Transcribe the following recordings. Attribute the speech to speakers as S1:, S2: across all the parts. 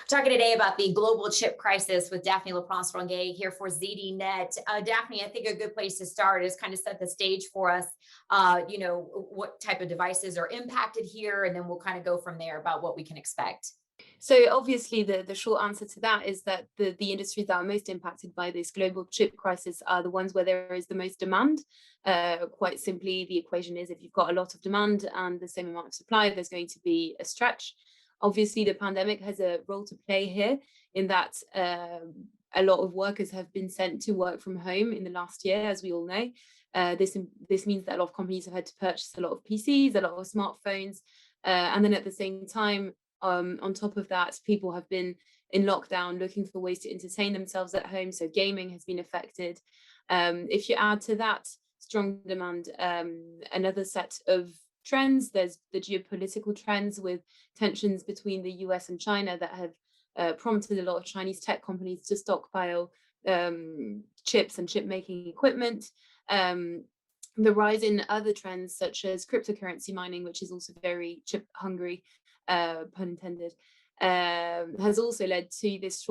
S1: Talking today about the global chip crisis with Daphne LaPrance-Ronguet here for ZDNet. Daphne, I think a good place to start is kind of set the stage for us. What type of devices are impacted here, and then we'll kind of go from there about what we can expect.
S2: So obviously the short answer to that is that the industries that are most impacted by this global chip crisis are the ones where there is the most demand. Quite simply, the equation is if you've got a lot of demand and the same amount of supply, there's going to be a stretch. Obviously, the pandemic has a role to play here in that a lot of workers have been sent to work from home in the last year, as we all know. This means that a lot of companies have had to purchase a lot of PCs, a lot of smartphones, and then at the same time, on top of that, people have been in lockdown looking for ways to entertain themselves at home. So gaming has been affected. If you add to that strong demand, another set of trends, there's the geopolitical trends with tensions between the US and China that have prompted a lot of Chinese tech companies to stockpile chips and chip making equipment. Um, the rise in other trends such as cryptocurrency mining, which is also very chip hungry, pun intended, has also led to those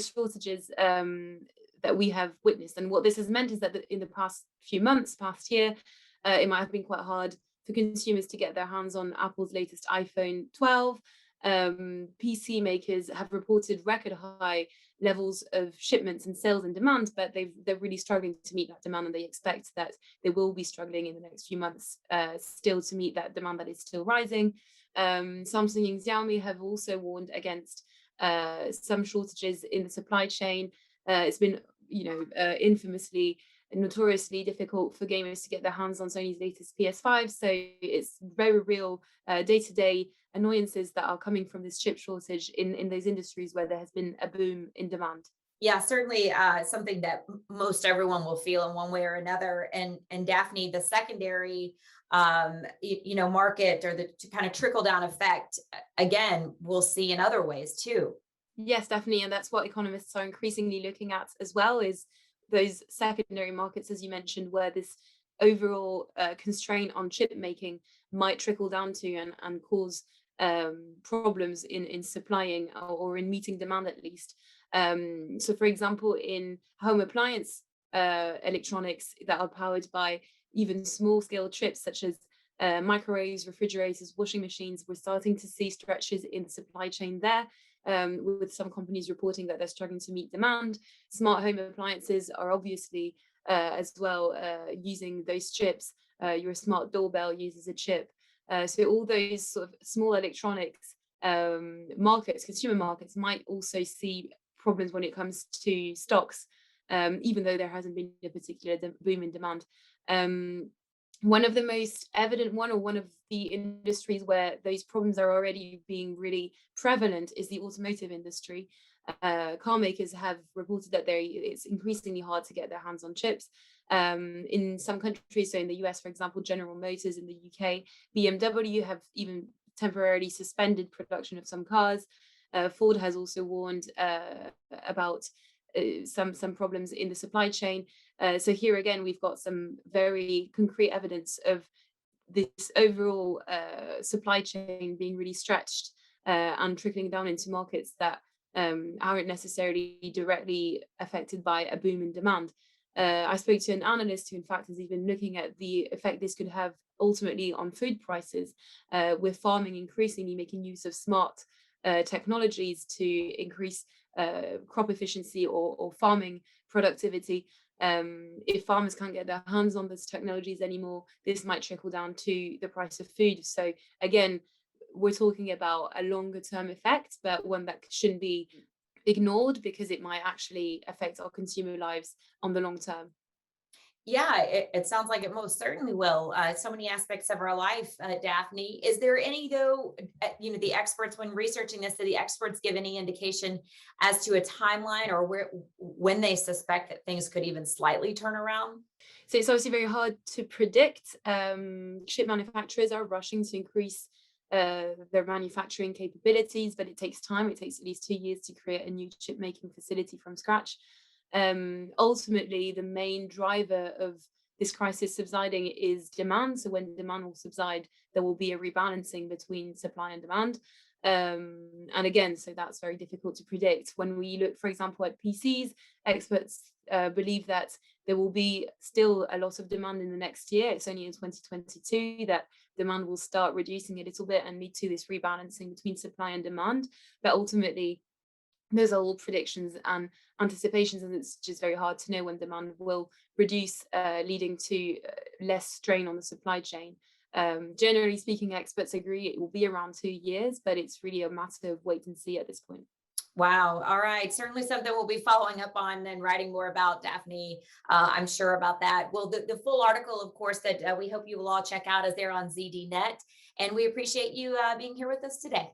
S2: shortages that we have witnessed. And what this has meant is that in the past few months, past year, it might have been quite hard for consumers to get their hands on Apple's latest iPhone 12. PC makers have reported record high levels of shipments and sales and demand, but they're really struggling to meet that demand, and they expect that they will be struggling in the next few months still to meet that demand that is still rising. Samsung and Xiaomi have also warned against some shortages in the supply chain. It's been, infamously and notoriously difficult for gamers to get their hands on Sony's latest PS5. So it's very real day-to-day annoyances that are coming from this chip shortage in those industries where there has been a boom in demand.
S1: Yeah, certainly something that most everyone will feel in one way or another. And Daphne, the secondary, market or the kind of trickle down effect, again, we'll see in other ways too.
S2: Yes, definitely. And that's what economists are increasingly looking at as well, is those secondary markets, as you mentioned, where this overall constraint on chip making might trickle down to and cause problems in supplying or in meeting demand at least. So, for example, in home appliance electronics that are powered by even small scale chips such as microwaves, refrigerators, washing machines, we're starting to see stretches in the supply chain there, with some companies reporting that they're struggling to meet demand. Smart home appliances are obviously as well using those chips. Your smart doorbell uses a chip. So all those sort of small electronics markets, consumer markets, might also see problems when it comes to stocks, even though there hasn't been a particular boom in demand. Um, One of the most evident one of the industries where those problems are already being really prevalent is the automotive industry. Car makers have reported that it's increasingly hard to get their hands on chips. In some countries, so in the US, for example, General Motors, in the UK, BMW have even temporarily suspended production of some cars. Ford has also warned about some problems in the supply chain. So here again, we've got some very concrete evidence of this overall supply chain being really stretched and trickling down into markets that aren't necessarily directly affected by a boom in demand. I spoke to an analyst who, in fact, is even looking at the effect this could have ultimately on food prices, with farming increasingly making use of smart technologies to increase crop efficiency or farming productivity. If farmers can't get their hands on those technologies anymore, this might trickle down to the price of food. So again, we're talking about a longer term effect, but one that shouldn't be ignored because it might actually affect our consumer lives on the long term.
S1: Yeah, it sounds like it most certainly will. So many aspects of our life, Daphne. Is there any, though, the experts, when researching this, do the experts give any indication as to a timeline or when they suspect that things could even slightly turn around?
S2: So it's obviously very hard to predict. Chip manufacturers are rushing to increase their manufacturing capabilities, but it takes time. It takes at least 2 years to create a new chip making facility from scratch. Ultimately, the main driver of this crisis subsiding is demand. So when demand will subside, there will be a rebalancing between supply and demand. And again, so that's very difficult to predict. When we look, for example, at PCs, experts believe that there will be still a lot of demand in the next year. It's only in 2022 that demand will start reducing a little bit and lead to this rebalancing between supply and demand. But ultimately, those are all predictions and anticipations, and it's just very hard to know when demand will reduce, leading to less strain on the supply chain. Generally speaking, experts agree it will be around 2 years, but it's really a matter of wait and see at this point.
S1: Wow. All right. Certainly something we'll be following up on and writing more about, Daphne. I'm sure about that. Well, the full article, of course, that we hope you will all check out is there on ZDNet. And we appreciate you being here with us today.